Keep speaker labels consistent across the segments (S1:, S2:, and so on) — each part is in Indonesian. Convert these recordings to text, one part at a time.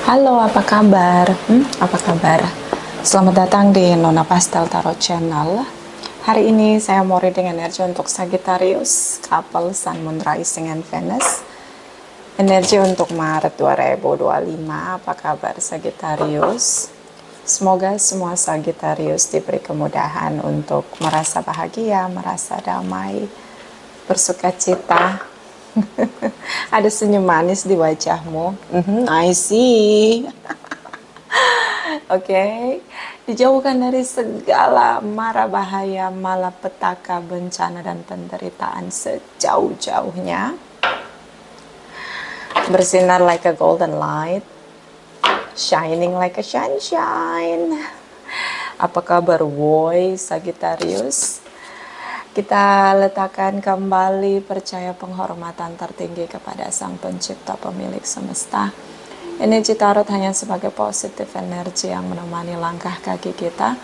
S1: Halo, apa kabar? Apa kabar? Selamat datang di Nona Pastel Tarot Channel. Hari ini saya mau reading energi untuk Sagittarius, couple Sun, Moon, Rising, and Venus. Energi untuk Maret 2025. Apa kabar Sagittarius? Semoga semua Sagittarius diberi kemudahan untuk merasa bahagia, merasa damai, bersuka cita. Ada senyum manis di wajahmu. I see. Oke, dijauhkan dari segala mara bahaya, malapetaka, bencana, dan penderitaan sejauh-jauhnya. Bersinar like a golden light, shining like a sunshine. Apa kabar, boy Sagittarius? Kita letakkan kembali percaya penghormatan tertinggi kepada Sang Pencipta Pemilik Semesta. Energi tarot hanya sebagai positif energi yang menemani langkah kaki kita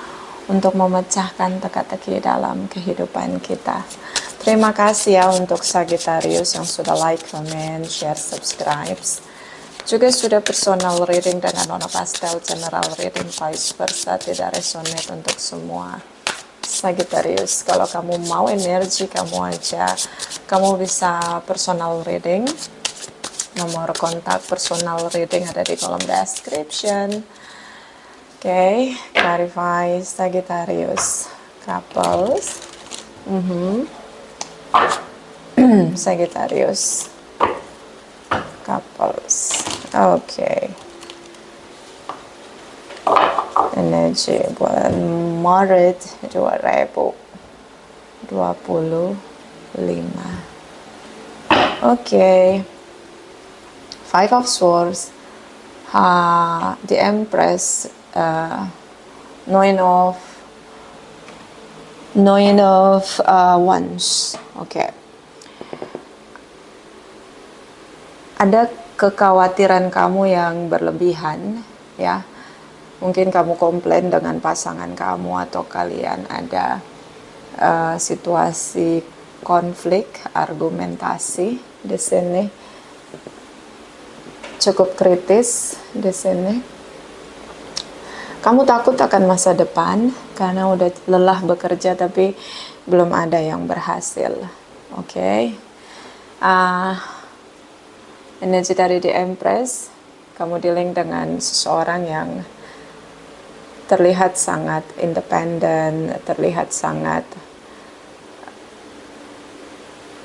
S1: untuk memecahkan teka-teki dalam kehidupan kita. Terima kasih ya untuk Sagittarius yang sudah like, comment, share, subscribe. Juga sudah personal reading dengan Nona Pastel general reading vice versa, tidak resonate untuk semua Sagittarius. Kalau kamu mau energi kamu aja, kamu bisa personal reading. Nomor kontak personal reading ada di kolom description. Oke, clarify Sagittarius couples. Sagittarius couples. Oke. Energi bulan Maret 2025. Oke. Five of Swords, the Empress, Nine of Wands. Oke. Ada kekhawatiran kamu yang berlebihan, ya. Mungkin kamu komplain dengan pasangan kamu atau kalian ada situasi konflik, argumentasi di sini. Cukup kritis di sini. Kamu takut akan masa depan karena udah lelah bekerja tapi belum ada yang berhasil. Oke. Energi dari The Empress, kamu dealing dengan seseorang yang terlihat sangat independen, terlihat sangat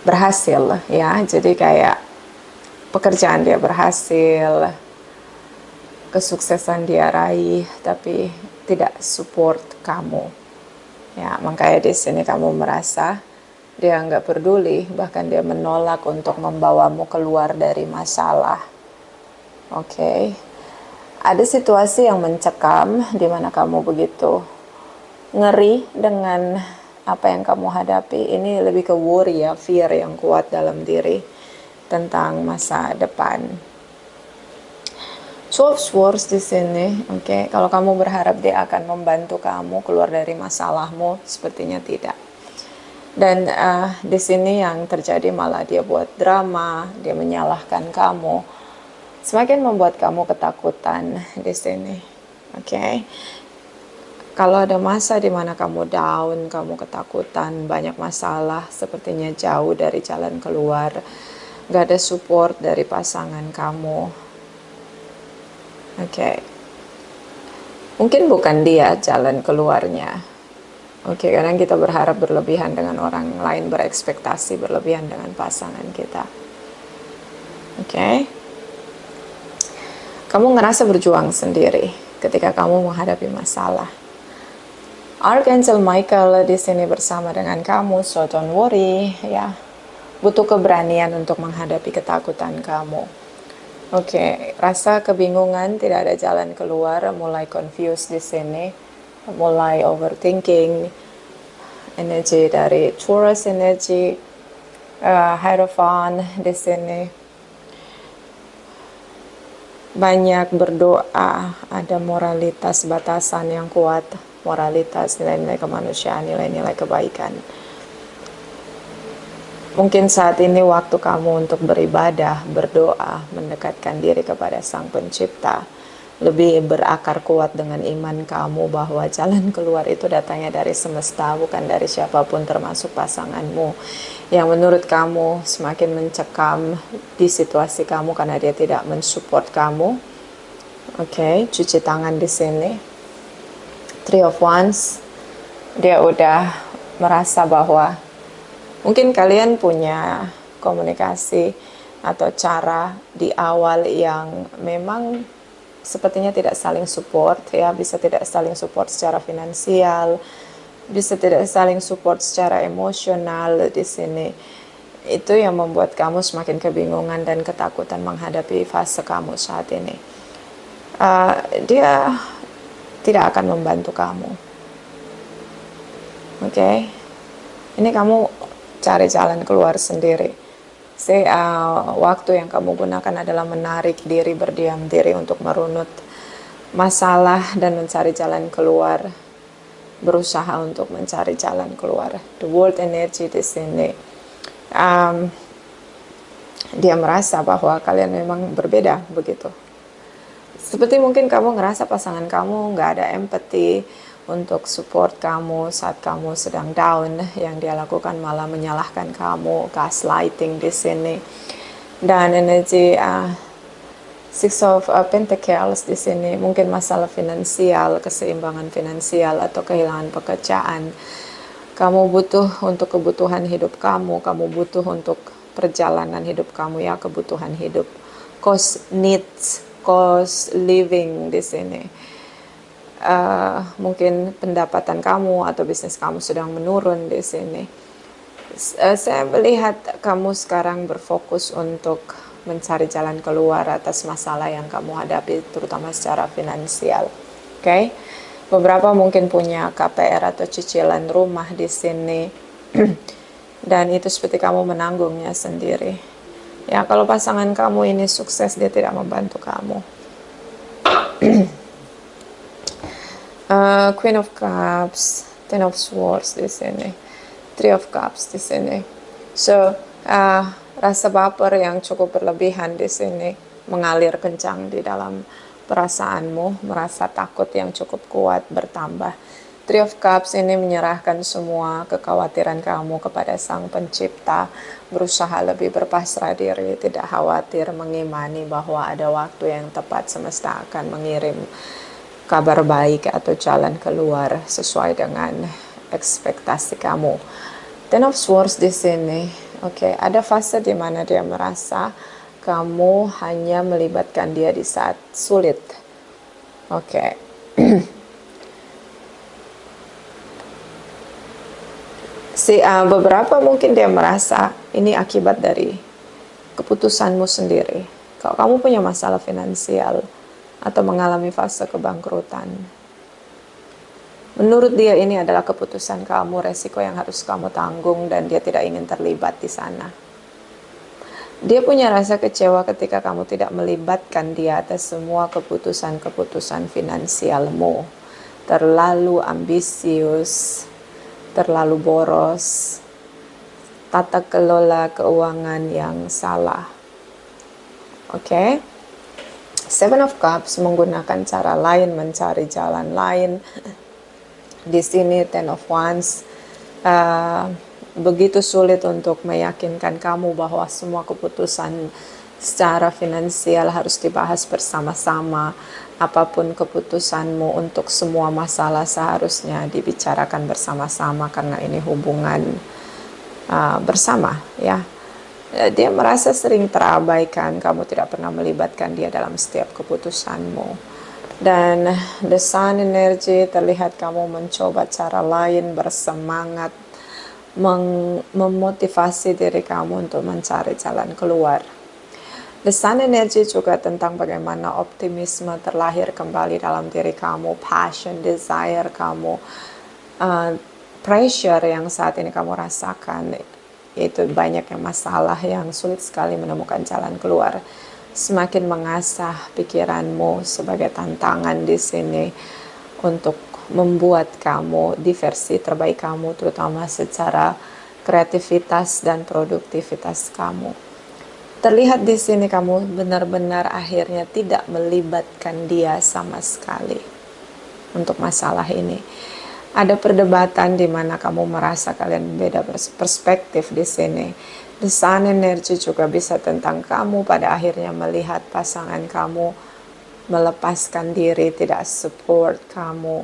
S1: berhasil, ya. Jadi kayak pekerjaan dia berhasil, kesuksesan dia raih, tapi tidak support kamu. Ya, makanya di sini kamu merasa dia nggak peduli, bahkan dia menolak untuk membawamu keluar dari masalah. Oke. Ada situasi yang mencekam di mana kamu begitu ngeri dengan apa yang kamu hadapi. Ini lebih ke worry ya, fear yang kuat dalam diri tentang masa depan. Two of Swords di sini, oke. Kalau kamu berharap dia akan membantu kamu keluar dari masalahmu, sepertinya tidak. Dan di sini yang terjadi malah dia buat drama, dia menyalahkan kamu. Semakin membuat kamu ketakutan di sini, oke. Kalau ada masa di mana kamu down, kamu ketakutan, banyak masalah, sepertinya jauh dari jalan keluar, gak ada support dari pasangan kamu, oke. Mungkin bukan dia jalan keluarnya, oke. Kadang kita berharap berlebihan dengan orang lain, berekspektasi berlebihan dengan pasangan kita, oke. Kamu ngerasa berjuang sendiri ketika kamu menghadapi masalah. Archangel Michael di sini bersama dengan kamu, so don't worry, ya. Butuh keberanian untuk menghadapi ketakutan kamu. Oke, rasa kebingungan, tidak ada jalan keluar, mulai confused di sini, mulai overthinking. Energi dari Taurus, energi Hierophant di sini. Banyak berdoa, ada moralitas, batasan yang kuat, moralitas, nilai-nilai kemanusiaan, nilai-nilai kebaikan. Mungkin saat ini waktu kamu untuk beribadah, berdoa, mendekatkan diri kepada Sang Pencipta. lebih berakar kuat dengan iman kamu bahwa jalan keluar itu datangnya dari semesta, bukan dari siapapun termasuk pasanganmu yang menurut kamu semakin mencekam di situasi kamu karena dia tidak mensupport kamu. Oke, cuci tangan di sini. Three of Wands, dia udah merasa bahwa mungkin kalian punya komunikasi atau cara di awal yang memang sepertinya tidak saling support, ya, bisa tidak saling support secara finansial, bisa tidak saling support secara emosional di sini. Itu yang membuat kamu semakin kebingungan dan ketakutan menghadapi fase kamu saat ini. Dia tidak akan membantu kamu. Oke, ini kamu cari jalan keluar sendiri. Waktu yang kamu gunakan adalah menarik diri, berdiam diri untuk merunut masalah dan mencari jalan keluar, berusaha untuk mencari jalan keluar. The world energy di sini, dia merasa bahwa kalian memang berbeda begitu. Seperti mungkin kamu ngerasa pasangan kamu nggak ada empathy untuk support kamu saat kamu sedang down, yang dia lakukan malah menyalahkan kamu, gaslighting di sini. Dan energi Six of Pentacles di sini mungkin masalah finansial, keseimbangan finansial atau kehilangan pekerjaan. Kamu butuh untuk kebutuhan hidup kamu butuh untuk perjalanan hidup kamu, ya, kebutuhan hidup, cost needs, cost living di sini. Mungkin pendapatan kamu atau bisnis kamu sedang menurun di sini. Saya melihat kamu sekarang berfokus untuk mencari jalan keluar atas masalah yang kamu hadapi, terutama secara finansial. Oke, beberapa mungkin punya KPR atau cicilan rumah di sini, dan itu seperti kamu menanggungnya sendiri. Ya, kalau pasangan kamu ini sukses, dia tidak membantu kamu. Queen of Cups, Ten of Swords di sini, Three of Cups di sini. So, rasa baper yang cukup berlebihan di sini mengalir kencang di dalam perasaanmu, merasa takut yang cukup kuat bertambah. Three of Cups ini menyerahkan semua kekhawatiran kamu kepada Sang Pencipta, berusaha lebih berpasrah diri, tidak khawatir, mengimani bahwa ada waktu yang tepat semesta akan mengirim kabar baik atau jalan keluar sesuai dengan ekspektasi kamu. Ten of Swords di sini, oke, ada fase di mana dia merasa kamu hanya melibatkan dia di saat sulit. Oke. Beberapa mungkin dia merasa ini akibat dari keputusanmu sendiri. Kalau kamu punya masalah finansial atau mengalami fase kebangkrutan, menurut dia ini adalah keputusan kamu, resiko yang harus kamu tanggung, dan dia tidak ingin terlibat di sana. Dia punya rasa kecewa ketika kamu tidak melibatkan dia atas semua keputusan-keputusan finansialmu. Terlalu ambisius, terlalu boros, tata kelola keuangan yang salah. Oke? Seven of Cups menggunakan cara lain, mencari jalan lain. Di sini Ten of Wands begitu sulit untuk meyakinkan kamu bahwa semua keputusan secara finansial harus dibahas bersama-sama. Apapun keputusanmu untuk semua masalah seharusnya dibicarakan bersama-sama karena ini hubungan bersama, ya. Dia merasa sering terabaikan, kamu tidak pernah melibatkan dia dalam setiap keputusanmu. Dan the sun energy, terlihat kamu mencoba cara lain, bersemangat, memotivasi diri kamu untuk mencari jalan keluar. The sun energy juga tentang bagaimana optimisme terlahir kembali dalam diri kamu, passion, desire kamu, pressure yang saat ini kamu rasakan, itu banyak yang masalah yang sulit sekali menemukan jalan keluar. Semakin mengasah pikiranmu sebagai tantangan di sini untuk membuat kamu di versi terbaik kamu, terutama secara kreativitas dan produktivitas kamu. Terlihat di sini kamu benar-benar akhirnya tidak melibatkan dia sama sekali untuk masalah ini. Ada perdebatan di mana kamu merasa kalian beda perspektif di sini. The Sun energy juga bisa tentang kamu pada akhirnya melihat pasangan kamu melepaskan diri, tidak support kamu.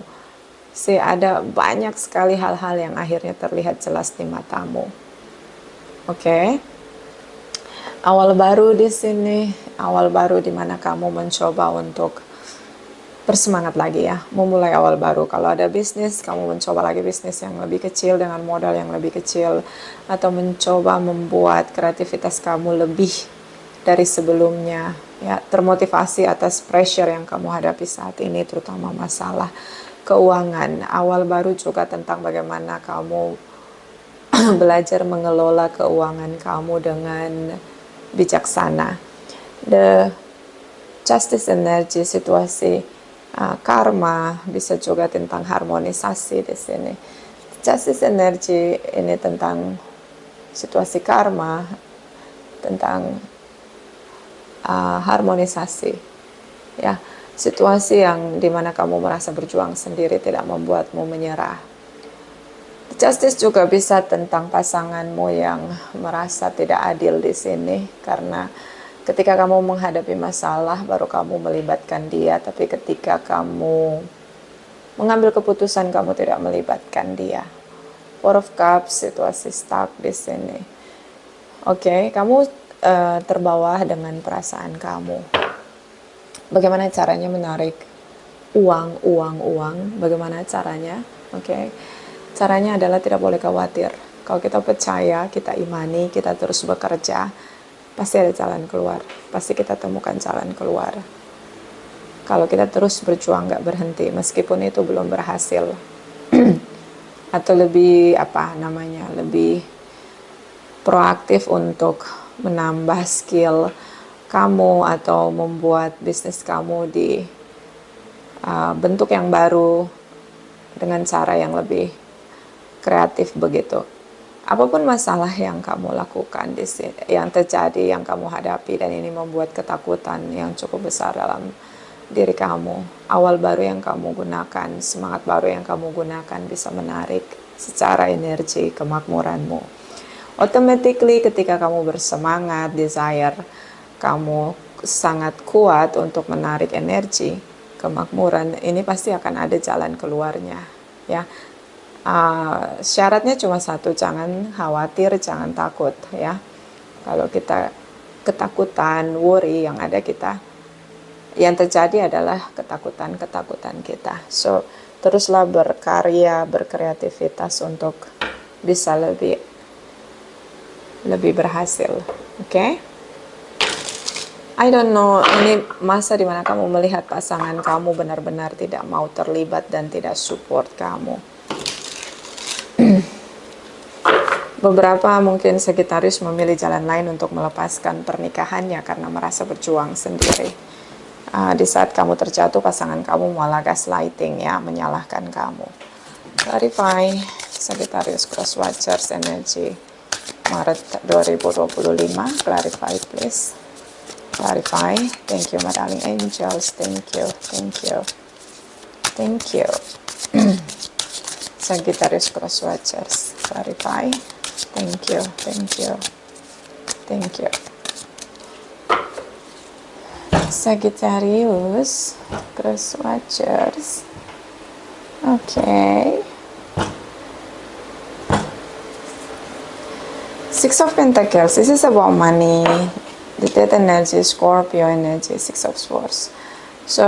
S1: Ada banyak sekali hal-hal yang akhirnya terlihat jelas di matamu. Oke. Awal baru di sini, awal baru di mana kamu mencoba untuk bersemangat lagi ya, memulai awal baru. Kalau ada bisnis, kamu mencoba lagi bisnis yang lebih kecil dengan modal yang lebih kecil, atau mencoba membuat kreativitas kamu lebih dari sebelumnya. Ya, termotivasi atas pressure yang kamu hadapi saat ini, terutama masalah keuangan. Awal baru juga tentang bagaimana kamu belajar mengelola keuangan kamu dengan bijaksana. The Justice energy, situasi karma, bisa juga tentang harmonisasi di sini. Justice energy ini tentang situasi karma, tentang harmonisasi, ya, situasi yang dimana kamu merasa berjuang sendiri tidak membuatmu menyerah. Justice juga bisa tentang pasanganmu yang merasa tidak adil di sini, karena ketika kamu menghadapi masalah baru kamu melibatkan dia, tapi ketika kamu mengambil keputusan kamu tidak melibatkan dia. Four of Cups, situasi stuck di sini. Oke, kamu terbawa dengan perasaan kamu. Bagaimana caranya menarik uang? Bagaimana caranya? Oke. Caranya adalah tidak boleh khawatir. Kalau kita percaya, kita imani, kita terus bekerja, pasti ada jalan keluar. Pasti kita temukan jalan keluar. Kalau kita terus berjuang, gak berhenti, meskipun itu belum berhasil. Atau lebih, lebih proaktif untuk menambah skill kamu atau membuat bisnis kamu di bentuk yang baru dengan cara yang lebih kreatif begitu. Apapun masalah yang kamu lakukan di sini, yang terjadi, yang kamu hadapi, dan ini membuat ketakutan yang cukup besar dalam diri kamu. Awal baru yang kamu gunakan, semangat baru yang kamu gunakan bisa menarik secara energi kemakmuranmu. Automatically ketika kamu bersemangat, desire kamu sangat kuat untuk menarik energi kemakmuran, ini pasti akan ada jalan keluarnya, ya. Syaratnya cuma satu, jangan khawatir, jangan takut, ya. Kalau kita ketakutan, worry, yang terjadi adalah ketakutan kita. So, teruslah berkarya, berkreativitas untuk bisa lebih berhasil, oke? I don't know, ini masa dimana kamu melihat pasangan kamu benar-benar tidak mau terlibat dan tidak support kamu. Beberapa mungkin Sagittarius memilih jalan lain untuk melepaskan pernikahannya karena merasa berjuang sendiri. Di saat kamu terjatuh, pasangan kamu malah gaslighting, ya, menyalahkan kamu. Clarify Sagittarius Cross Watchers energy Maret 2025. Clarify please. Clarify. Thank you my darling angels. Thank you. Sagittarius Cross Watchers. Clarify. Thank you. Sagittarius Cross Watchers. Okay. Six of Pentacles. This is about money. The Death energy, Scorpio energy, Six of Swords. So,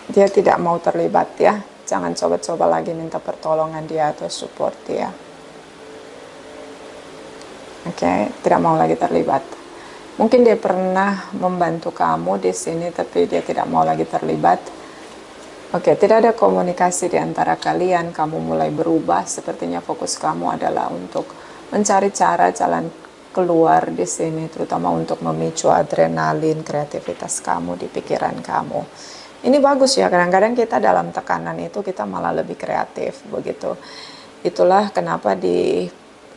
S1: dia tidak mau terlibat, ya. Jangan coba-coba lagi minta pertolongan dia atau support dia. Oke, tidak mau lagi terlibat. Mungkin dia pernah membantu kamu di sini, tapi dia tidak mau lagi terlibat. Oke, tidak ada komunikasi di antara kalian. Kamu mulai berubah. Sepertinya fokus kamu adalah untuk mencari cara jalan keluar di sini, terutama untuk memicu adrenalin, kreativitas kamu di pikiran kamu. Ini bagus ya, kadang-kadang kita dalam tekanan itu kita malah lebih kreatif begitu. Itulah kenapa di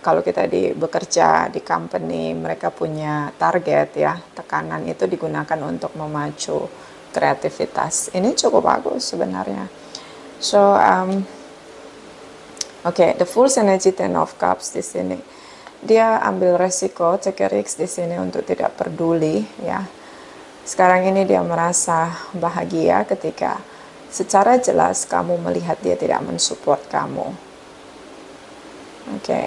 S1: kalau kita bekerja di company, mereka punya target ya, tekanan itu digunakan untuk memacu kreativitas. Ini cukup bagus sebenarnya. So, Oke, the Fool's energy, Ten of Cups di sini. Dia ambil resiko, take a risk di sini untuk tidak peduli ya. Sekarang ini dia merasa bahagia ketika secara jelas kamu melihat dia tidak mensupport kamu. Oke.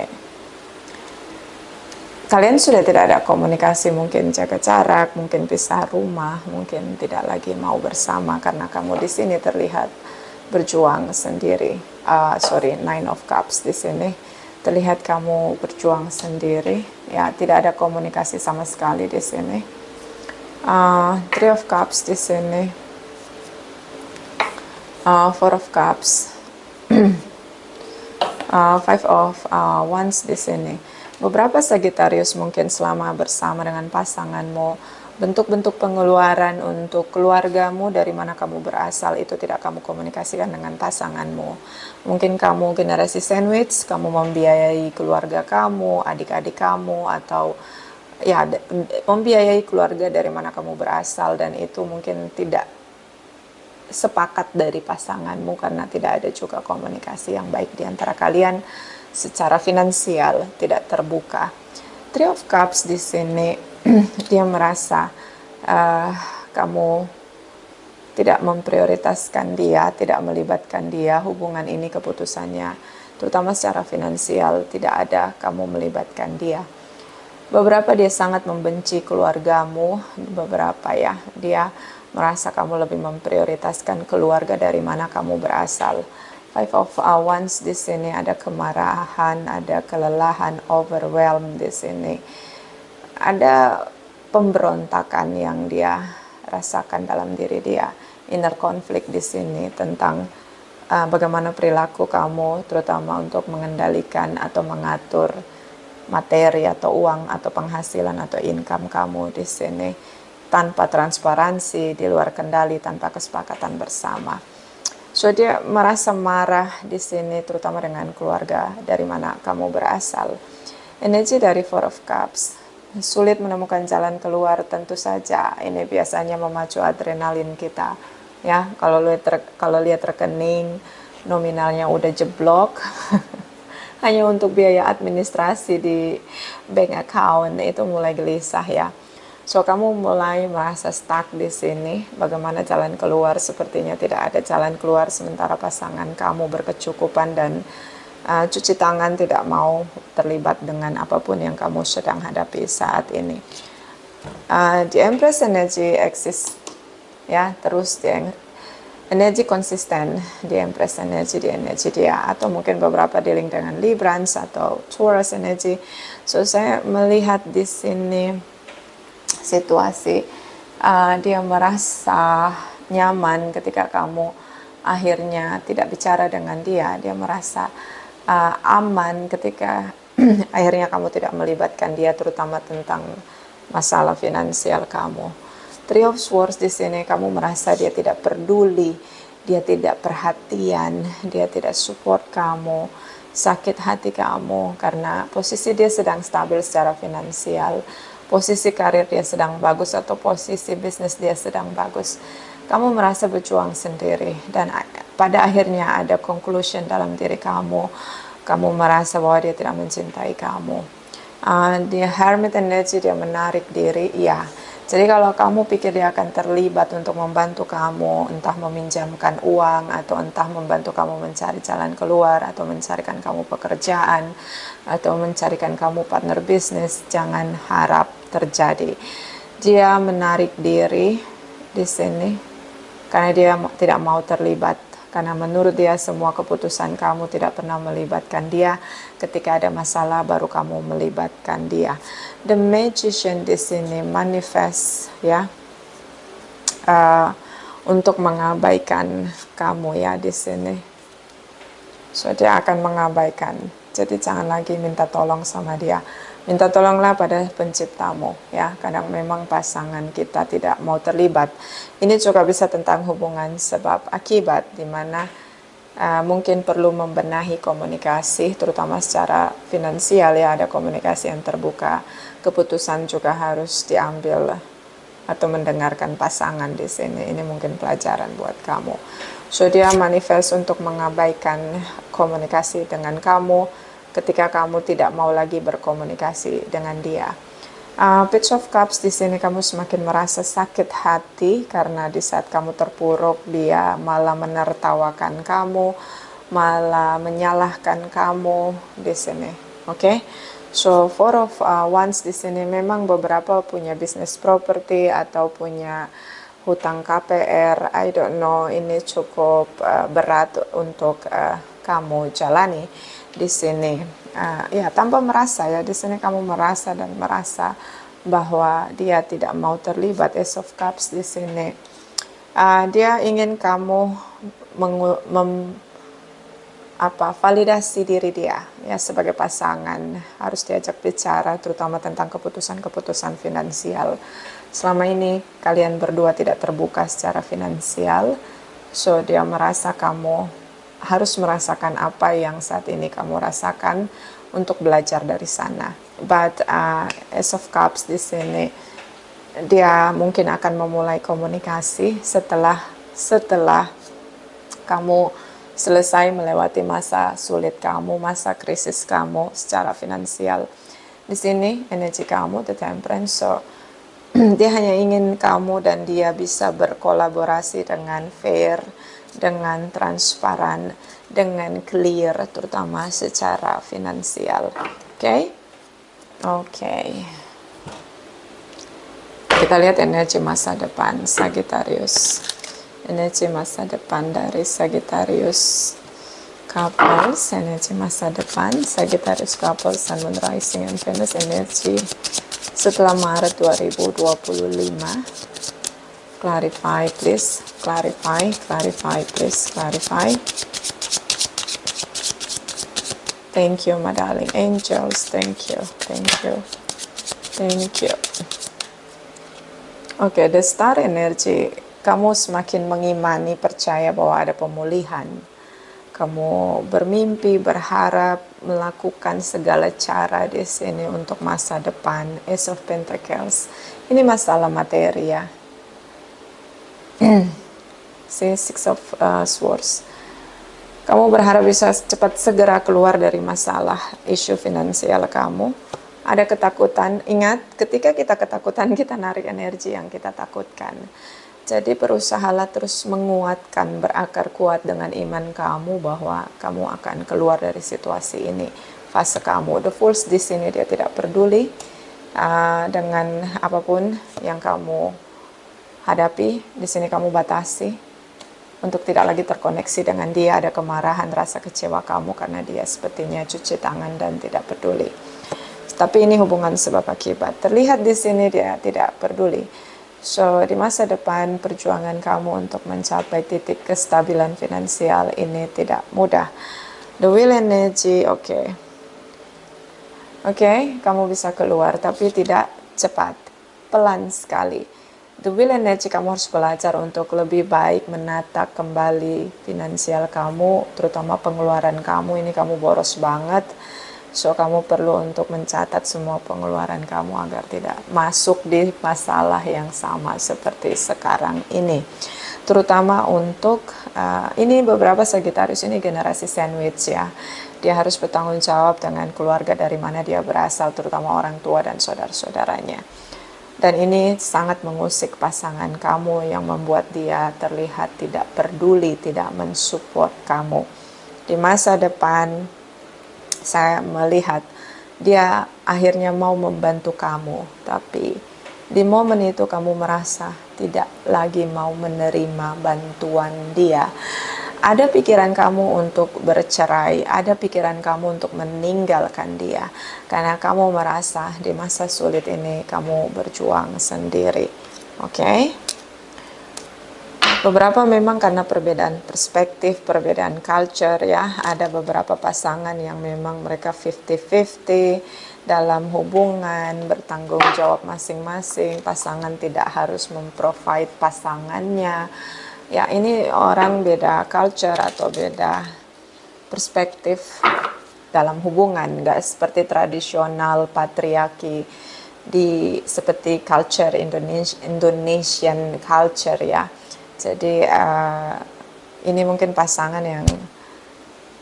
S1: Kalian sudah tidak ada komunikasi, mungkin jaga jarak, mungkin pisah rumah, mungkin tidak lagi mau bersama karena kamu di sini terlihat berjuang sendiri. Nine of Cups di sini terlihat kamu berjuang sendiri. Ya, tidak ada komunikasi sama sekali di sini. Three of Cups di sini. Four of Cups. Five of Wands di sini. Beberapa Sagittarius mungkin selama bersama dengan pasanganmu, bentuk-bentuk pengeluaran untuk keluargamu dari mana kamu berasal itu tidak kamu komunikasikan dengan pasanganmu. Mungkin kamu generasi sandwich, kamu membiayai keluarga kamu, adik-adik kamu, atau ya membiayai keluarga dari mana kamu berasal, dan itu mungkin tidak sepakat dari pasanganmu karena tidak ada juga komunikasi yang baik di antara kalian. Secara finansial tidak terbuka. Three of Cups di sini dia merasa kamu tidak memprioritaskan dia, tidak melibatkan dia. Hubungan ini keputusannya, terutama secara finansial, tidak ada kamu melibatkan dia. Beberapa dia sangat membenci keluargamu, beberapa ya dia merasa kamu lebih memprioritaskan keluarga dari mana kamu berasal. Five of Wands di sini ada kemarahan, ada kelelahan, overwhelmed di sini. Ada pemberontakan yang dia rasakan dalam diri dia. Inner conflict di sini tentang bagaimana perilaku kamu, terutama untuk mengendalikan atau mengatur materi atau uang atau penghasilan atau income kamu di sini tanpa transparansi, di luar kendali, tanpa kesepakatan bersama. So dia merasa marah di sini, terutama dengan keluarga dari mana kamu berasal. Energi dari Four of Cups, sulit menemukan jalan keluar, tentu saja ini biasanya memacu adrenalin kita. Ya, kalau lihat rekening nominalnya udah jeblok, hanya untuk biaya administrasi di bank account itu mulai gelisah ya. So, kamu mulai merasa stuck di sini. Bagaimana jalan keluar? Sepertinya tidak ada jalan keluar sementara pasangan kamu berkecukupan dan cuci tangan, tidak mau terlibat dengan apapun yang kamu sedang hadapi saat ini. The Empress energy exist, ya, terus energi konsisten, di Empress energy, di energi dia, atau mungkin beberapa dealing dengan Librans atau Taurus energy. So, saya melihat di sini situasi dia merasa nyaman ketika kamu akhirnya tidak bicara dengan dia. Dia merasa aman ketika akhirnya kamu tidak melibatkan dia, terutama tentang masalah finansial kamu. Three of Swords di sini kamu merasa dia tidak peduli, dia tidak perhatian, dia tidak support kamu, sakit hati kamu karena posisi dia sedang stabil secara finansial. Posisi karir dia sedang bagus atau posisi bisnis dia sedang bagus. Kamu merasa berjuang sendiri dan pada akhirnya ada conclusion dalam diri kamu. Kamu merasa bahwa dia tidak mencintai kamu. Dia Hermit energy, dia menarik diri, ya. Jadi kalau kamu pikir dia akan terlibat untuk membantu kamu, entah meminjamkan uang atau entah membantu kamu mencari jalan keluar atau mencarikan kamu pekerjaan atau mencarikan kamu partner bisnis, jangan harap terjadi. Dia menarik diri di sini karena dia tidak mau terlibat. Karena menurut dia semua keputusan kamu tidak pernah melibatkan dia. Ketika ada masalah baru kamu melibatkan dia. The Magician di sini manifest ya untuk mengabaikan kamu ya di sini. So dia akan mengabaikan. Jadi jangan lagi minta tolong sama dia. Minta tolonglah pada penciptamu ya. Kadang memang pasangan kita tidak mau terlibat. Ini juga bisa tentang hubungan sebab akibat, di mana Mungkin perlu membenahi komunikasi, terutama secara finansial ya, ada komunikasi yang terbuka. Keputusan juga harus diambil atau mendengarkan pasangan di sini. Ini mungkin pelajaran buat kamu. So dia manifest untuk mengabaikan komunikasi dengan kamu ketika kamu tidak mau lagi berkomunikasi dengan dia. Page of Cups di sini kamu semakin merasa sakit hati karena di saat kamu terpuruk dia malah menertawakan kamu, malah menyalahkan kamu di sini. Oke? So Four of Wands di sini memang beberapa punya bisnis property atau punya hutang KPR. I don't know, ini cukup berat untuk kamu jalani di sini. Ya, tanpa merasa ya, di sini kamu merasa dan merasa bahwa dia tidak mau terlibat. Ace of Cups di sini. Dia ingin kamu validasi diri dia ya sebagai pasangan, harus diajak bicara terutama tentang keputusan-keputusan finansial. Selama ini kalian berdua tidak terbuka secara finansial, so dia merasa kamu harus merasakan apa yang saat ini kamu rasakan untuk belajar dari sana. But Ace of Cups di sini dia mungkin akan memulai komunikasi setelah kamu selesai melewati masa sulit kamu, masa krisis kamu secara finansial. Di sini energi kamu The Temperance, so dia hanya ingin kamu dan dia bisa berkolaborasi dengan fair, dengan transparan, dengan clear, terutama secara finansial. Oke? Oke. Kita lihat energi masa depan Sagittarius. Energi masa depan dari Sagittarius couples, energi masa depan Sagittarius couples, Sun, Moon, Rising, and Venus, energi setelah Maret 2025. Clarify please, clarify please, clarify. Thank you my darling angels, thank you. Oke, the star energy. Kamu semakin mengimani, percaya bahwa ada pemulihan. Kamu bermimpi, berharap, melakukan segala cara di sini untuk masa depan. Ace of Pentacles. Ini masalah materi ya. Six of Swords. Kamu berharap bisa cepat segera keluar dari masalah isu finansial kamu. Ada ketakutan. Ingat, ketika kita ketakutan, kita narik energi yang kita takutkan. Jadi berusahalah terus menguatkan, berakar kuat dengan iman kamu bahwa kamu akan keluar dari situasi ini. Fase kamu, the Fools di sini dia tidak peduli dengan apapun yang kamu hadapi. Di sini kamu batasi untuk tidak lagi terkoneksi dengan dia. Ada kemarahan, rasa kecewa kamu karena dia sepertinya cuci tangan dan tidak peduli. Tapi ini hubungan sebab akibat. Terlihat di sini dia tidak peduli. So, di masa depan perjuangan kamu untuk mencapai titik kestabilan finansial ini tidak mudah. The Wheel energy, oke, kamu bisa keluar, tapi tidak cepat, pelan sekali. The Wheel energy, kamu harus belajar untuk lebih baik menata kembali finansial kamu, terutama pengeluaran kamu, ini kamu boros banget. So, kamu perlu untuk mencatat semua pengeluaran kamu agar tidak masuk di masalah yang sama seperti sekarang ini. Terutama untuk, ini beberapa Sagittarius ini generasi sandwich ya. Dia harus bertanggung jawab dengan keluarga dari mana dia berasal, terutama orang tua dan saudara-saudaranya. Dan ini sangat mengusik pasangan kamu yang membuat dia terlihat tidak peduli, tidak mensupport kamu. Di masa depan, saya melihat dia akhirnya mau membantu kamu, tapi di momen itu kamu merasa tidak lagi mau menerima bantuan dia. Ada pikiran kamu untuk bercerai, ada pikiran kamu untuk meninggalkan dia, karena kamu merasa di masa sulit ini kamu berjuang sendiri. Oke? Beberapa memang karena perbedaan perspektif, perbedaan culture ya. Ada beberapa pasangan yang memang mereka 50-50 dalam hubungan, bertanggung jawab masing-masing. Pasangan tidak harus memprovide pasangannya. Ya, ini orang beda culture atau beda perspektif dalam hubungan, nggak seperti tradisional patriarki di seperti culture Indonesian culture ya. Jadi ini mungkin pasangan yang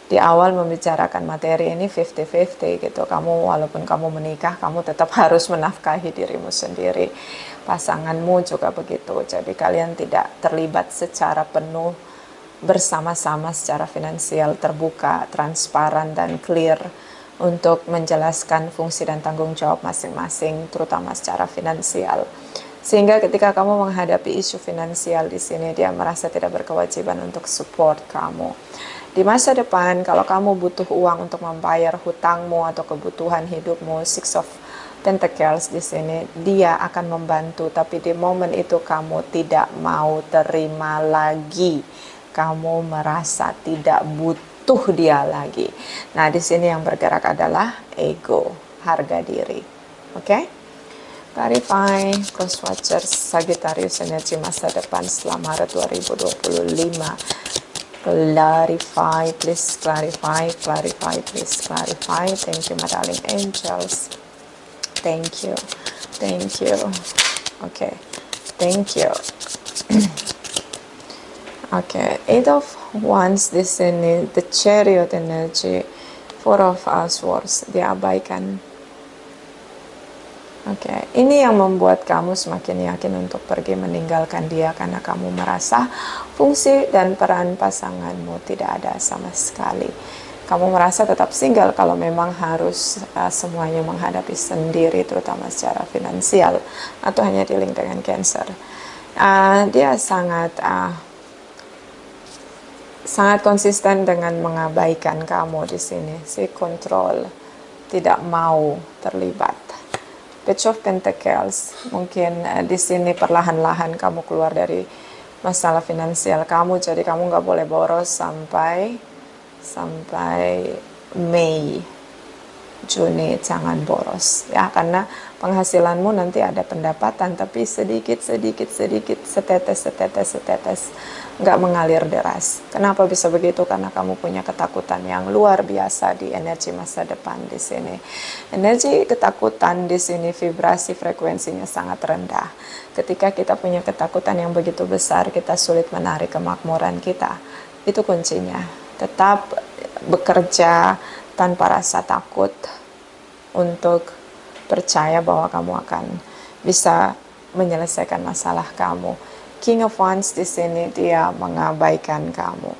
S1: di awal membicarakan materi ini 50-50 gitu. Kamu walaupun kamu menikah, kamu tetap harus menafkahi dirimu sendiri. Pasanganmu juga begitu. Jadi kalian tidak terlibat secara penuh bersama-sama secara finansial, terbuka, transparan dan clear untuk menjelaskan fungsi dan tanggung jawab masing-masing, terutama secara finansial. Sehingga ketika kamu menghadapi isu finansial di sini, dia merasa tidak berkewajiban untuk support kamu. Di masa depan, kalau kamu butuh uang untuk membayar hutangmu atau kebutuhan hidupmu, Six of Pentacles di sini, dia akan membantu. Tapi di momen itu kamu tidak mau terima lagi. Kamu merasa tidak butuh dia lagi. Nah, di sini yang bergerak adalah ego, harga diri. Oke? Clarify, Cross Watchers, Sagittarius energi masa depan setelah Maret 2025. Clarify, please clarify, please clarify. Thank you, my darling angels. Thank you. Okay, thank you. Okay, Eight of Wands di sini, the Chariot energy, Four of Swords, diabaikan. Oke, ini yang membuat kamu semakin yakin untuk pergi meninggalkan dia karena kamu merasa fungsi dan peran pasanganmu tidak ada sama sekali. Kamu merasa tetap single kalau memang harus semuanya menghadapi sendiri, terutama secara finansial, atau hanya dealing dengan Cancer. Dia sangat konsisten dengan mengabaikan kamu di sini, si kontrol, tidak mau terlibat. Page of Pentacles, mungkin di sini perlahan-lahan kamu keluar dari masalah finansial kamu, jadi kamu nggak boleh boros sampai Mei, Juni, jangan boros ya, karena penghasilanmu nanti ada pendapatan tapi sedikit, setetes, nggak mengalir deras. Kenapa bisa begitu? Karena kamu punya ketakutan yang luar biasa di energi masa depan di sini. Energi ketakutan di sini vibrasi frekuensinya sangat rendah. Ketika kita punya ketakutan yang begitu besar, kita sulit menarik kemakmuran kita. Itu kuncinya. Tetap bekerja tanpa rasa takut untuk percaya bahwa kamu akan bisa menyelesaikan masalah kamu. King of Wands di sini dia mengabaikan kamu.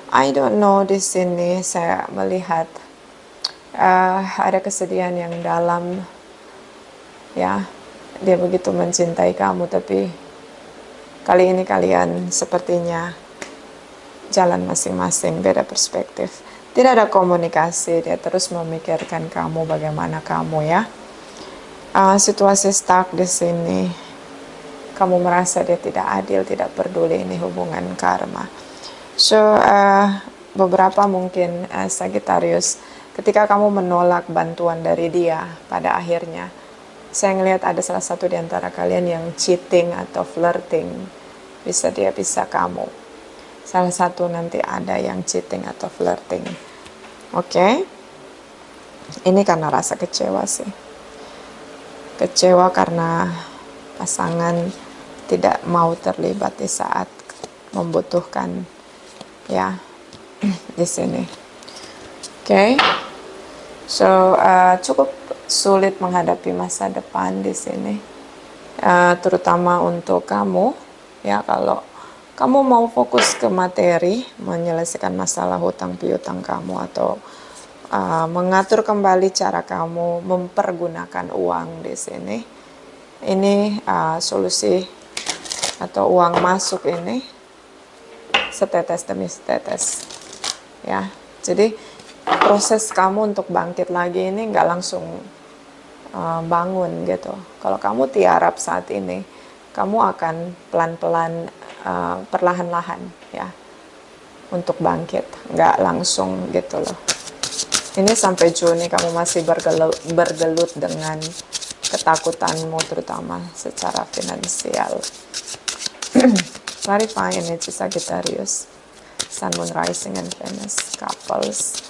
S1: I don't know, di sini saya melihat ada kesedihan yang dalam ya. Dia begitu mencintai kamu, tapi kali ini kalian sepertinya jalan masing-masing, beda perspektif. Tidak ada komunikasi, dia terus memikirkan kamu, bagaimana kamu ya. Situasi stuck di sini. Kamu merasa dia tidak adil, tidak peduli, ini hubungan karma. So, beberapa mungkin Sagittarius, ketika kamu menolak bantuan dari dia pada akhirnya, saya ngelihat ada salah satu di antara kalian yang cheating atau flirting. Bisa dia, bisa kamu. Salah satu nanti ada yang cheating atau flirting. Oke? Ini karena rasa kecewa sih. Kecewa karena pasangan tidak mau terlibat di saat membutuhkan ya di sini. Oke? So, cukup sulit menghadapi masa depan di sini. Terutama untuk kamu ya, kalau kamu mau fokus ke materi, menyelesaikan masalah hutang piutang kamu, atau mengatur kembali cara kamu mempergunakan uang di sini. Ini solusi atau uang masuk ini setetes demi setetes. Ya, jadi proses kamu untuk bangkit lagi ini nggak langsung bangun gitu. Kalau kamu tiarap saat ini, kamu akan pelan-pelan perlahan-lahan ya untuk bangkit, nggak langsung gitu loh. Ini sampai Juni kamu masih bergelut dengan ketakutanmu, terutama secara finansial. Clarify energy Sagittarius, Sun, Moon, Rising, and Venus, couples,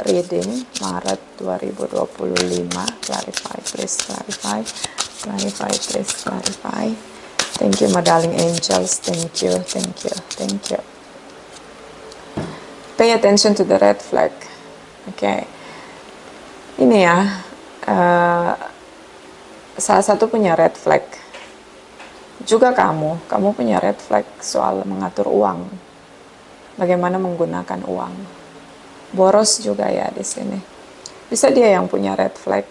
S1: reading, Maret 2025. Clarify, please, clarify. Clarify, please, clarify. Thank you, my darling angels. Thank you, thank you, thank you. Pay attention to the red flag. Oke. Ini ya, salah satu punya red flag. Juga kamu punya red flag soal mengatur uang. Bagaimana menggunakan uang. Boros juga ya di sini. Bisa dia yang punya red flag.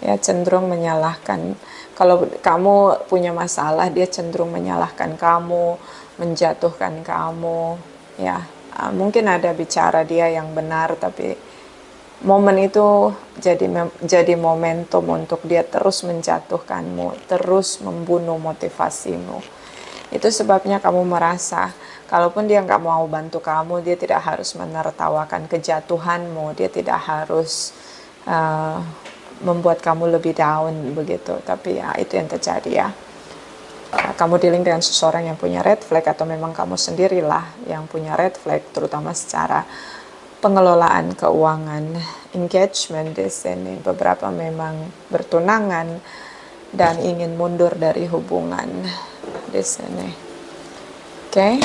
S1: Ya, cenderung menyalahkan. Kalau kamu punya masalah, dia cenderung menyalahkan kamu, menjatuhkan kamu. Ya, mungkin ada bicara dia yang benar, tapi momen itu jadi momentum untuk dia terus menjatuhkanmu, terus membunuh motivasimu. Itu sebabnya kamu merasa, kalaupun dia nggak mau bantu kamu, dia tidak harus menertawakan kejatuhanmu, dia tidak harus membuat kamu lebih down begitu. Tapi ya itu yang terjadi ya. Kamu dealing dengan seseorang yang punya red flag, atau memang kamu sendirilah yang punya red flag, terutama secara pengelolaan keuangan. Engagement di sini, beberapa memang bertunangan dan ingin mundur dari hubungan di sini. Oke.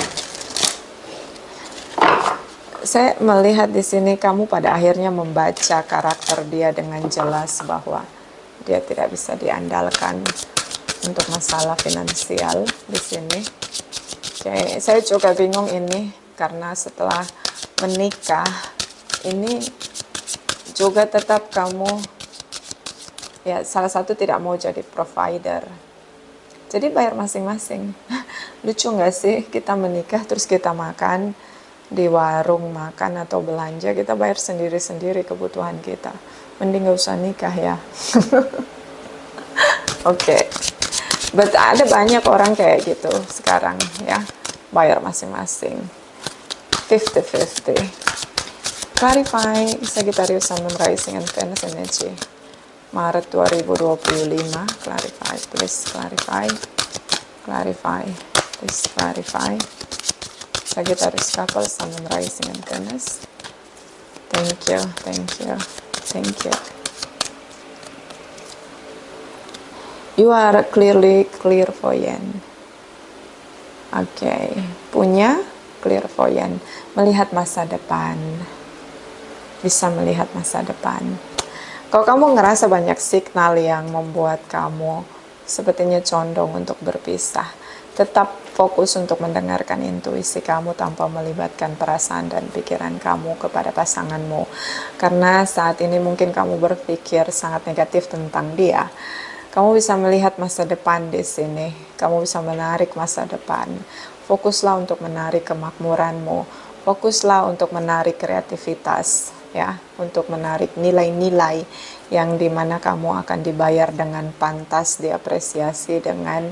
S1: Saya melihat di sini kamu pada akhirnya membaca karakter dia dengan jelas bahwa dia tidak bisa diandalkan untuk masalah finansial di sini. Oke, saya juga bingung ini karena setelah menikah ini juga tetap kamu ya salah satu tidak mau jadi provider. Jadi bayar masing-masing. Lucu nggak sih kita menikah terus kita makan di warung makan atau belanja, kita bayar sendiri-sendiri kebutuhan kita. Mending gak usah nikah ya. Oke. But ada banyak orang kayak gitu sekarang ya. Bayar masing-masing. 50-50. Clarify Sagittarius, Sun, Moon, Rising, and Venus energy. Maret 2025. Clarify, please clarify. Clarify, please clarify. Sagittarius couple, Sun, Moon, Rising, and Venus. Thank you, thank you, thank you. You are clearly clairvoyant. Oke, punya clairvoyant, melihat masa depan. Bisa melihat masa depan. Kalau kamu ngerasa banyak signal yang membuat kamu sepertinya condong untuk berpisah, tetap fokus untuk mendengarkan intuisi kamu tanpa melibatkan perasaan dan pikiran kamu kepada pasanganmu. Karena saat ini mungkin kamu berpikir sangat negatif tentang dia. Kamu bisa melihat masa depan di sini. Kamu bisa menarik masa depan. Fokuslah untuk menarik kemakmuranmu. Fokuslah untuk menarik kreativitas, ya, untuk menarik nilai-nilai yang dimana kamu akan dibayar dengan pantas, diapresiasi dengan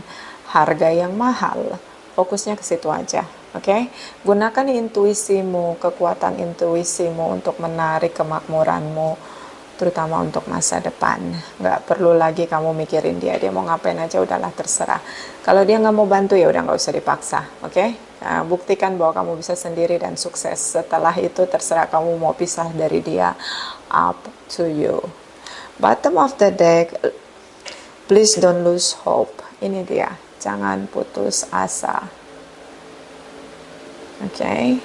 S1: harga yang mahal. Fokusnya ke situ aja, oke? Gunakan intuisimu, kekuatan intuisimu untuk menarik kemakmuranmu, terutama untuk masa depan. Nggak perlu lagi kamu mikirin dia mau ngapain aja, udahlah terserah. Kalau dia nggak mau bantu ya udah nggak usah dipaksa, oke? Nah, buktikan bahwa kamu bisa sendiri dan sukses. Setelah itu terserah kamu mau pisah dari dia, up to you. Bottom of the deck, please don't lose hope. Ini dia. Jangan putus asa. Oke.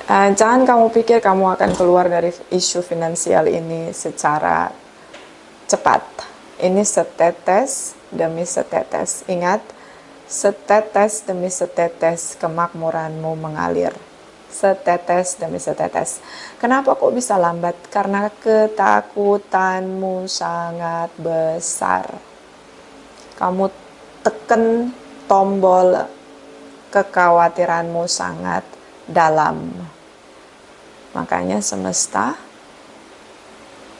S1: Jangan kamu pikir kamu akan keluar dari isu finansial ini secara cepat. Ini setetes demi setetes. Ingat, setetes demi setetes kemakmuranmu mengalir. Setetes demi setetes. Kenapa kok bisa lambat? Karena ketakutanmu sangat besar. Kamu tekan tombol kekhawatiranmu sangat dalam. Makanya semesta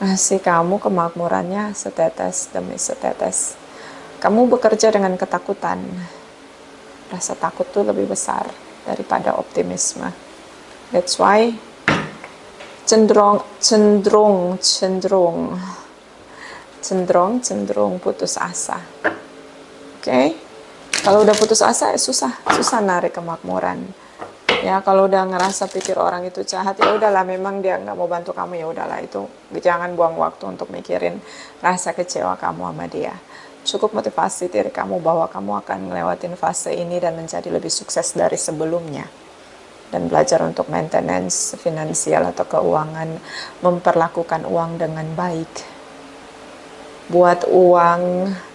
S1: ngasih kamu kemakmurannya setetes demi setetes. Kamu bekerja dengan ketakutan. Rasa takut tuh lebih besar daripada optimisme. That's why cenderung putus asa. Oke? Kalau udah putus asa, susah narik kemakmuran. Ya, kalau udah ngerasa pikir orang itu jahat, ya udahlah, memang dia nggak mau bantu kamu, ya udahlah, itu jangan buang waktu untuk mikirin rasa kecewa kamu sama dia. Cukup motivasi diri kamu bahwa kamu akan ngelewatin fase ini dan menjadi lebih sukses dari sebelumnya. Dan belajar untuk maintenance finansial atau keuangan, memperlakukan uang dengan baik. Buat uang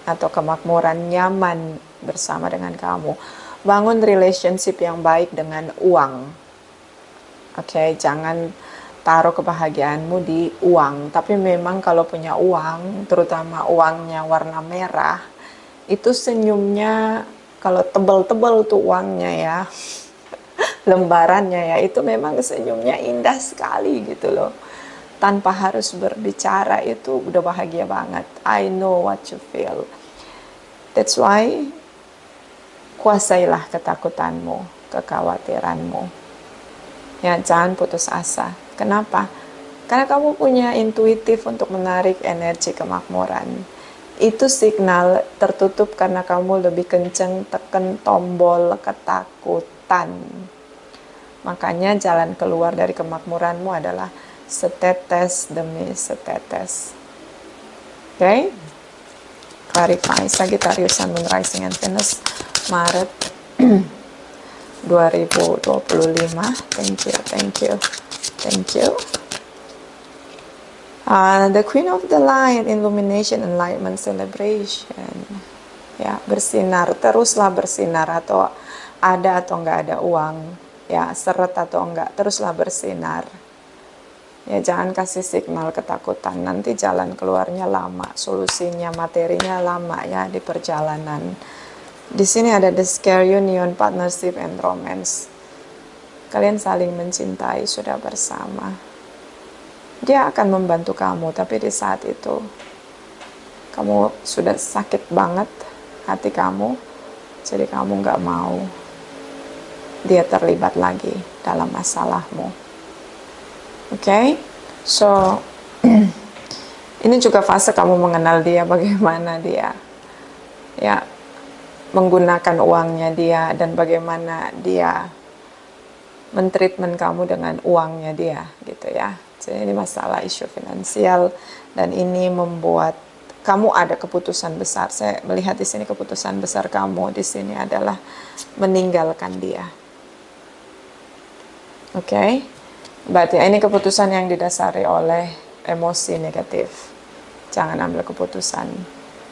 S1: atau kemakmuran nyaman bersama dengan kamu. Bangun relationship yang baik dengan uang. Oke, jangan taruh kebahagiaanmu di uang. Tapi memang kalau punya uang, terutama uangnya warna merah, itu senyumnya, kalau tebel-tebel tuh uangnya ya, lembarannya ya, itu memang senyumnya indah sekali gitu loh. Tanpa harus berbicara, itu udah bahagia banget. I know what you feel. That's why kuasailah ketakutanmu, kekhawatiranmu. Ya, jangan putus asa. Kenapa? Karena kamu punya intuitif untuk menarik energi kemakmuran. Itu signal tertutup karena kamu lebih kenceng tekan tombol ketakutan. Makanya jalan keluar dari kemakmuranmu adalah setetes demi setetes. Oke? Clarify. Sagittarius, Sun, Moon, Rising, and Venus, Maret 2025. Thank you. The Queen of the Light, Illumination, Enlightenment, Celebration. Ya, bersinar, teruslah bersinar, atau ada atau enggak ada uang, ya, seret atau enggak, teruslah bersinar. Ya, jangan kasih signal ketakutan, nanti jalan keluarnya lama, solusinya, materinya lama ya di perjalanan. Di sini ada the scare, union, partnership, and romance. Kalian saling mencintai, sudah bersama. Dia akan membantu kamu, tapi di saat itu kamu sudah sakit banget hati kamu, jadi kamu nggak mau dia terlibat lagi dalam masalahmu. Oke, so ini juga fase kamu mengenal dia, bagaimana dia ya menggunakan uangnya dia dan bagaimana dia mentreatment kamu dengan uangnya dia, gitu ya. Jadi ini masalah isu finansial dan ini membuat kamu ada keputusan besar. Saya melihat di sini keputusan besar kamu di sini adalah meninggalkan dia. Oke, berarti ini keputusan yang didasari oleh emosi negatif. Jangan ambil keputusan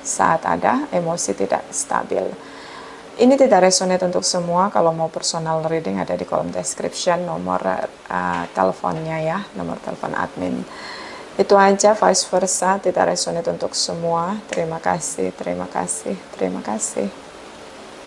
S1: saat ada emosi tidak stabil. Ini tidak resonate untuk semua. Kalau mau personal reading ada di kolom description nomor teleponnya ya, nomor telepon admin. Itu aja, vice versa tidak resonate untuk semua. Terima kasih.